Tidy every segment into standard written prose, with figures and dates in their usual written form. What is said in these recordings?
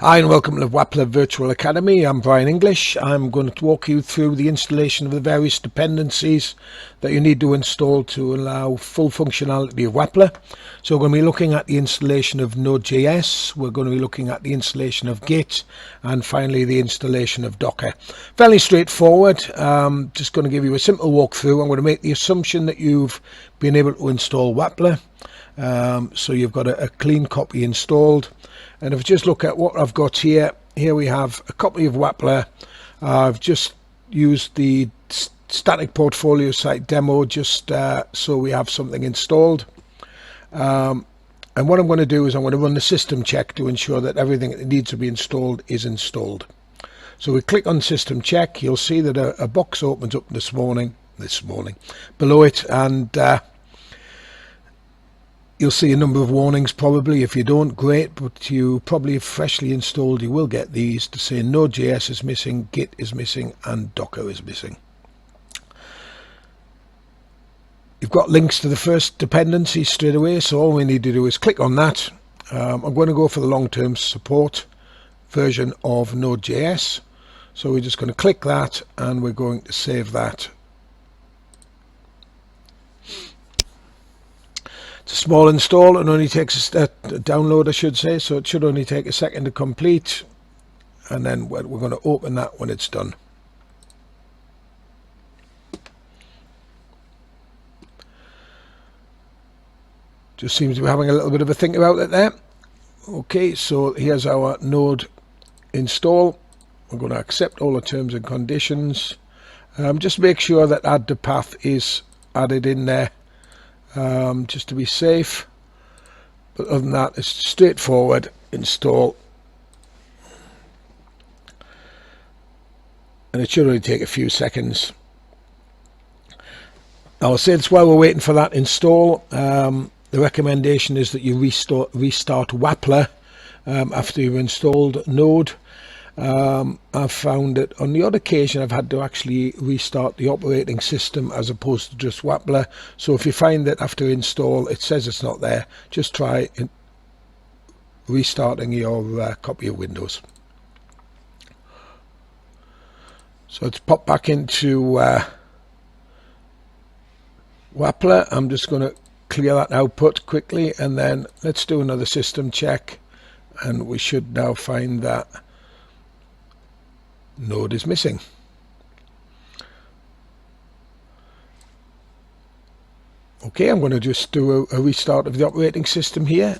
Hi and welcome to the Wappler Virtual Academy. I'm Brian English. I'm going to walk you through the installation of the various dependencies that you need to install to allow full functionality of Wappler. So we're going to be looking at the installation of node.js, we're going to be looking at the installation of Git, and finally the installation of Docker. Fairly straightforward. Just going to give you a simple walkthrough. I'm going to make the assumption that you've been able to install Wappler. So you've got a clean copy installed, and if you just look at what I've got here we have a copy of Wappler. I've just used the static portfolio site demo just so we have something installed, and what I'm going to do is I'm going to run the system check to ensure that everything that needs to be installed is installed. So we click on system check. You'll see that a box opens up this morning below it, and you'll see a number of warnings probably. If you don't, great, but you probably have freshly installed, you will get these to say Node.js is missing, Git is missing, and Docker is missing. You've got links to the first dependency straight away, so all we need to do is click on that. I'm going to go for the long-term support version of Node.js, so we're just going to click that and we're going to save that. It's a small install and only takes a download, I should say, so it should only take a second to complete, and then we're going to open that when it's done. Just seems to be having a little bit of a think about it there. Okay, so here's our node install. We're going to accept all the terms and conditions. Just make sure that add to path is added in there, just to be safe. But other than that, it's straightforward install, and it should only take a few seconds. I'll say this while we're waiting for that install. The recommendation is that you restart Wappler after you've installed Node. I've found that on the odd occasion I've had to actually restart the operating system as opposed to just Wappler. So if you find that after install it says it's not there, just try restarting your copy of Windows. So let's pop back into Wappler. I'm just going to clear that output quickly, and then let's do another system check, and we should now find that Node is missing. Okay, I'm going to just do a restart of the operating system here.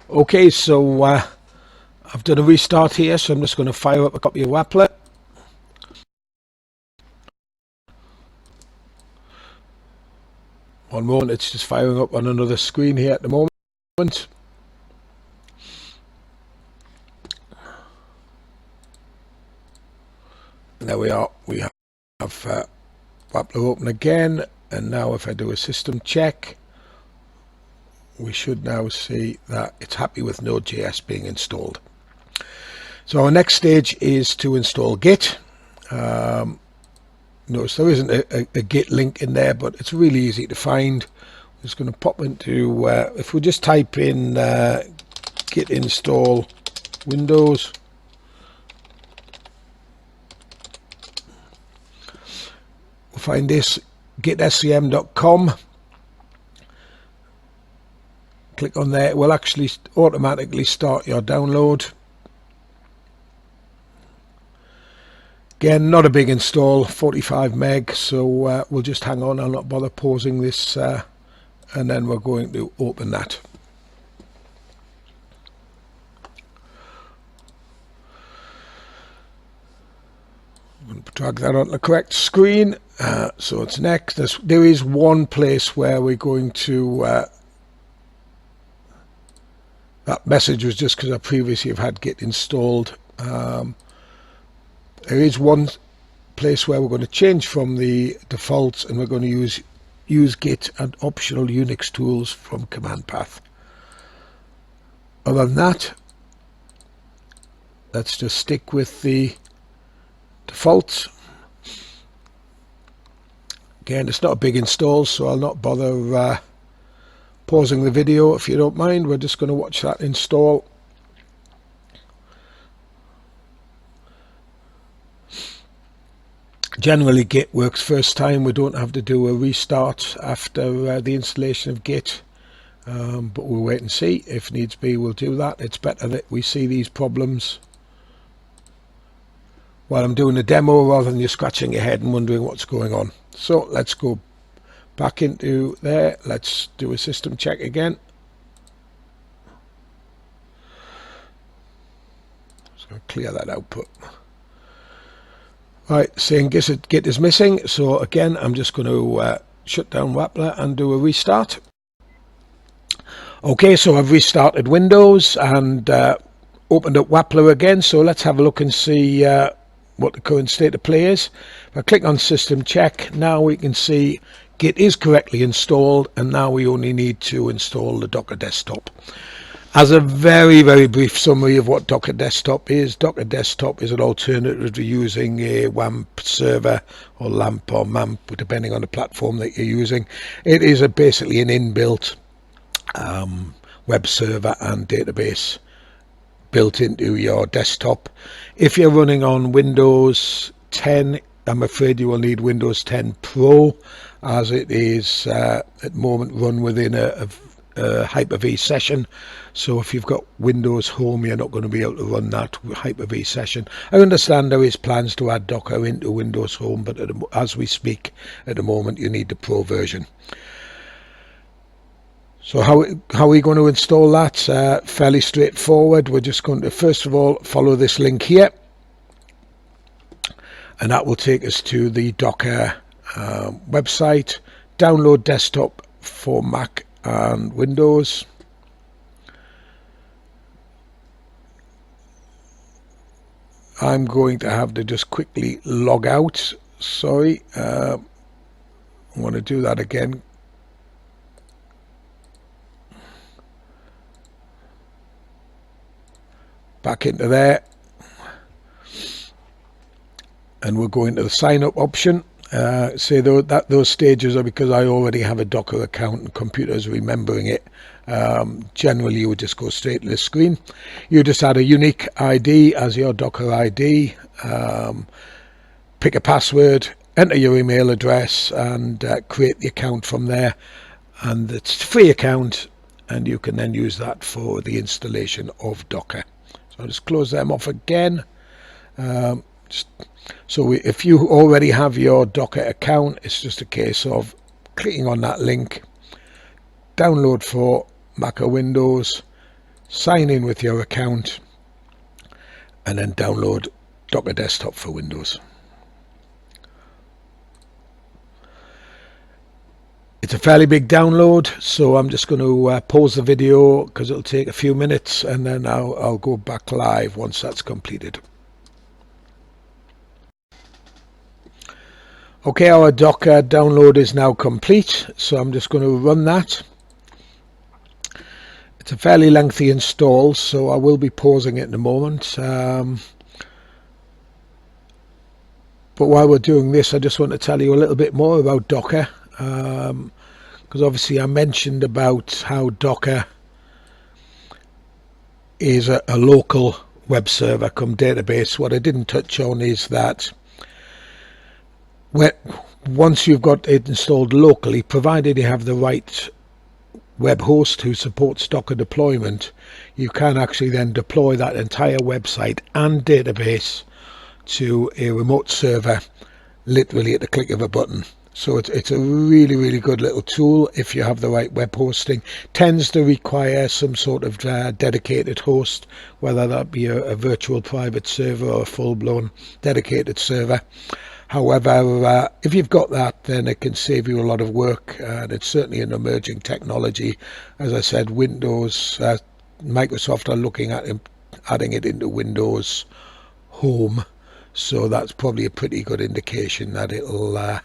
Okay, so I've done a restart here, so I'm just going to fire up a copy of Wappler. One moment, it's just firing up on another screen here at the moment. There we are. We have Wappler open again, and now if I do a system check, we should now see that it's happy with Node.js being installed. So our next stage is to install Git. Notice there isn't a Git link in there, but it's really easy to find. I'm just going to pop into, if we just type in git install Windows, we'll find this, gitscm.com. Click on there, it will actually automatically start your download. Again, not a big install, 45 meg, so we'll just hang on. I'll not bother pausing this, and then we're going to open that. I'm going to drag that onto the correct screen, so it's next. There is one place where we're going to, that message was just because I previously have had Git installed. There is one place where we're going to change from the defaults, and we're going to use Git and optional Unix tools from command path. Other than that, let's just stick with the defaults. Again, it's not a big install, so I'll not bother pausing the video if you don't mind. We're just going to watch that install. Generally Git works first time. We don't have to do a restart after the installation of Git, but we'll wait and see. If needs be, we'll do that. It's better that we see these problems while I'm doing a demo rather than you scratching your head and wondering what's going on. So let's go back into there. Let's do a system check again. So clear that output. Right, saying Git is missing. So again, I'm just going to shut down Wappler and do a restart. Okay, so I've restarted Windows and opened up Wappler again. So let's have a look and see what the current state of play is. If I click on system check, now we can see Git is correctly installed, and now we only need to install the Docker desktop. As a very, very brief summary of what Docker desktop is an alternative to using a WAMP server or LAMP or MAMP, depending on the platform that you're using. It is basically an inbuilt web server and database built into your desktop. If you're running on Windows 10, I'm afraid you will need Windows 10 Pro, as it is at the moment run within a Hyper-V session. So if you've got Windows Home, you're not going to be able to run that Hyper-V session. I understand there is plans to add Docker into Windows Home, but as we speak at the moment, you need the Pro version. So how are we going to install that? Fairly straightforward. We're just going to first of all follow this link here, and that will take us to the Docker website. Download desktop for Mac and Windows. I'm going to have to just quickly log out. Sorry, I want to do that again. Back into there, and we'll go into the sign up option. Say though that those stages are because I already have a Docker account and computer's remembering it. Generally you would just go straight to the screen. You just add a unique ID as your Docker ID, pick a password, enter your email address, and create the account from there. And it's a free account, and you can then use that for the installation of Docker. So I'll just close them off again. If you already have your Docker account, it's just a case of clicking on that link, download for Mac or Windows, sign in with your account, and then download Docker Desktop for Windows. It's a fairly big download, so I'm just going to pause the video because it'll take a few minutes, and then I'll go back live once that's completed. Okay, our Docker download is now complete, so I'm just going to run that. It's a fairly lengthy install, so I will be pausing it in a moment. But while we're doing this, I just want to tell you a little bit more about Docker. Because obviously I mentioned about how Docker is a local web server come database. What I didn't touch on is that once you've got it installed locally, provided you have the right web host who supports Docker deployment, you can actually then deploy that entire website and database to a remote server literally at the click of a button. So it's a really, really good little tool if you have the right web hosting. Tends to require some sort of dedicated host, whether that be a virtual private server or a full-blown dedicated server. However, if you've got that, then it can save you a lot of work, and it's certainly an emerging technology. As I said, Microsoft are looking at adding it into Windows Home, so that's probably a pretty good indication that it'll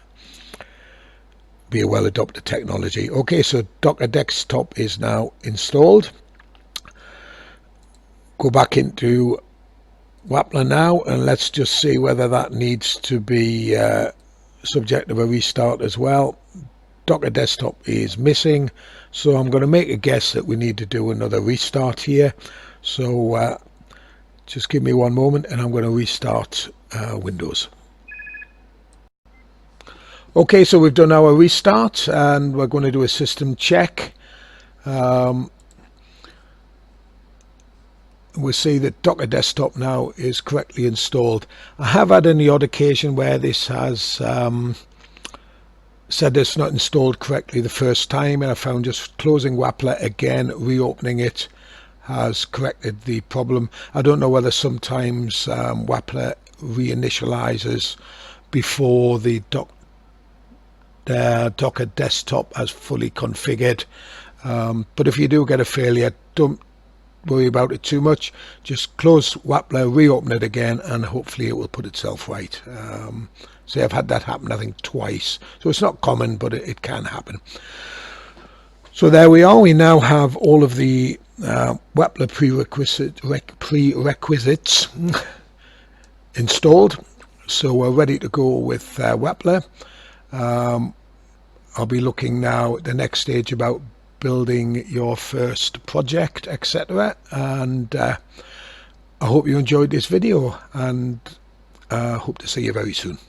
be a well-adopted technology. Okay, so Docker Desktop is now installed. Go back into Wappler now, and let's just see whether that needs to be subject of a restart as well. Docker Desktop is missing, So I'm going to make a guess that we need to do another restart here. So just give me one moment and I'm going to restart Windows. Okay, so we've done our restart and we're going to do a system check. We'll see that Docker Desktop now is correctly installed. I have had on the odd occasion where this has said it's not installed correctly the first time, and I found just closing Wappler again, reopening it, has corrected the problem. I don't know whether sometimes Wappler reinitializes before the Docker Desktop has fully configured. But if you do get a failure, don't worry about it too much. Just close Wappler, reopen it again, and hopefully it will put itself right. So I've had that happen, I think, twice. So it's not common, but it can happen. So there we are. We now have all of the Wappler prerequisites installed. So we're ready to go with Wappler. I'll be looking now at the next stage about building your first project, etc. And I hope you enjoyed this video, and hope to see you very soon.